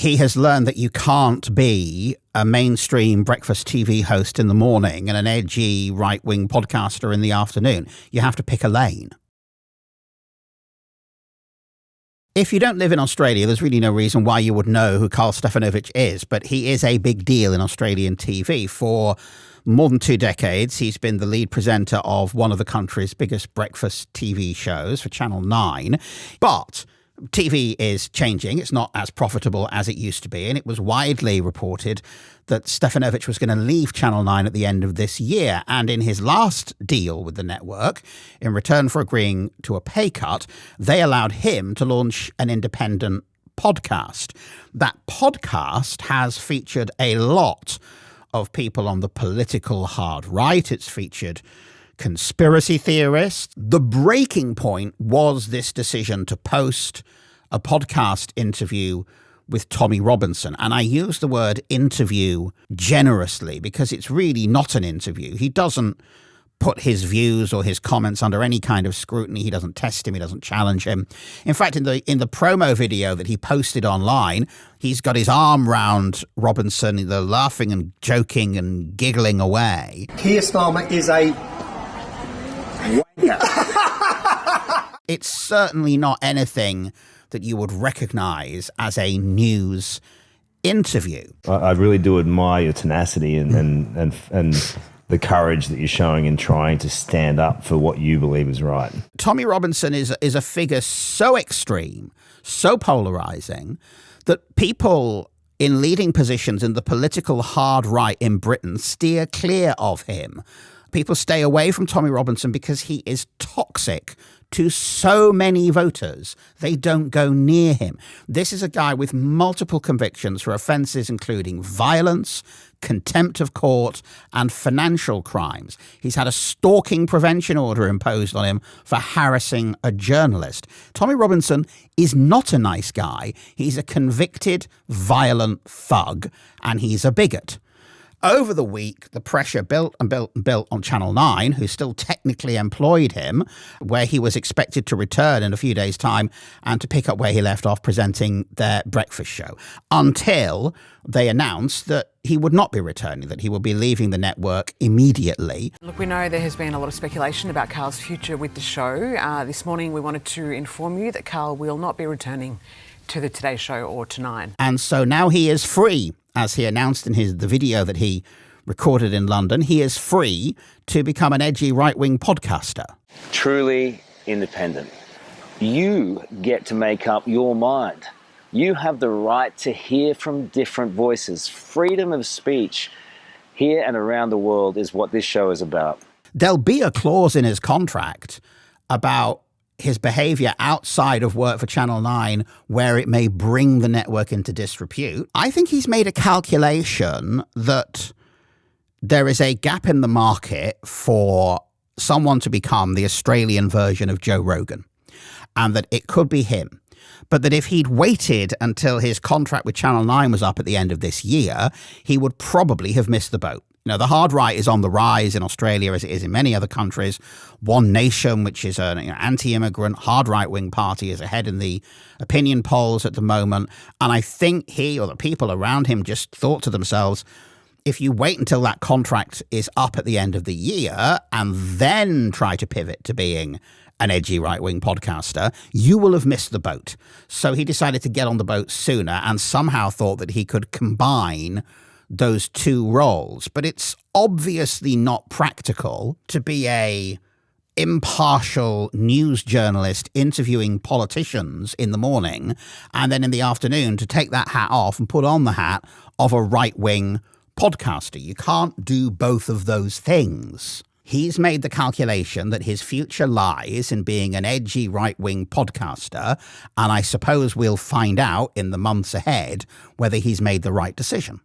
he has learned that you can't be a mainstream breakfast TV host in the morning and an edgy right-wing podcaster in the afternoon. You have to pick a lane. If you don't live in Australia, there's really no reason why you would know who Karl Stefanovic is, but he is a big deal in Australian TV. For more than 2 decades, he's been the lead presenter of one of the country's biggest breakfast TV shows for Channel 9. But TV is changing. It's not as profitable as it used to be. And it was widely reported that Stefanovic was going to leave Channel 9 at the end of this year. And in his last deal with the network, in return for agreeing to a pay cut, they allowed him to launch an independent podcast. That podcast has featured a lot of people on the political hard right. It's featured conspiracy theorists. The breaking point was this decision to post a podcast interview with Tommy Robinson. And I use the word interview generously because it's really not an interview. He doesn't put his views or his comments under any kind of scrutiny. He doesn't test him. He doesn't challenge him. In fact, in the promo video that he posted online, he's got his arm round Robinson. They're laughing and joking and giggling away. Keir Starmer is a It's certainly not anything that you would recognize as a news interview. I really do admire your tenacity and the courage that you're showing in trying to stand up for what you believe is right. Tommy Robinson is a figure so extreme, so polarizing, that people in leading positions in the political hard right in Britain steer clear of him. People stay away from Tommy Robinson because he is toxic to so many voters. They don't go near him. This is a guy with multiple convictions for offences including violence, contempt of court, and financial crimes. He's had a stalking prevention order imposed on him for harassing a journalist. Tommy Robinson is not a nice guy. He's a convicted, violent thug, and he's a bigot. Over the week, the pressure built and built and built on Channel 9, who still technically employed him, where he was expected to return in a few days' time and to pick up where he left off presenting their breakfast show, until they announced that he would not be returning, that he will be leaving the network immediately. Look, we know there has been a lot of speculation about Karl's future with the show. This morning, we wanted to inform you that Karl will not be returning to the Today Show or to 9. And so now he is free. As he announced in the video that he recorded in London, he is free to become an edgy right-wing podcaster. Truly independent. You get to make up your mind. You have the right to hear from different voices. Freedom of speech here and around the world is what this show is about. There'll be a clause in his contract about his behavior outside of work for Channel 9 where it may bring the network into disrepute. I think he's made a calculation that there is a gap in the market for someone to become the Australian version of Joe Rogan, and that it could be him. But that if he'd waited until his contract with Channel 9 was up at the end of this year, he would probably have missed the boat. You know, the hard right is on the rise in Australia as it is in many other countries. One Nation, which is an anti-immigrant, hard right-wing party, is ahead in the opinion polls at the moment. And I think he or the people around him just thought to themselves, if you wait until that contract is up at the end of the year and then try to pivot to being an edgy right-wing podcaster, you will have missed the boat. So he decided to get on the boat sooner and somehow thought that he could combine those two roles. But it's obviously not practical to be a impartial news journalist interviewing politicians in the morning and then in the afternoon to take that hat off and put on the hat of a right-wing podcaster. You can't do both of those things. He's made the calculation that his future lies in being an edgy right-wing podcaster, and I suppose we'll find out in the months ahead whether he's made the right decision.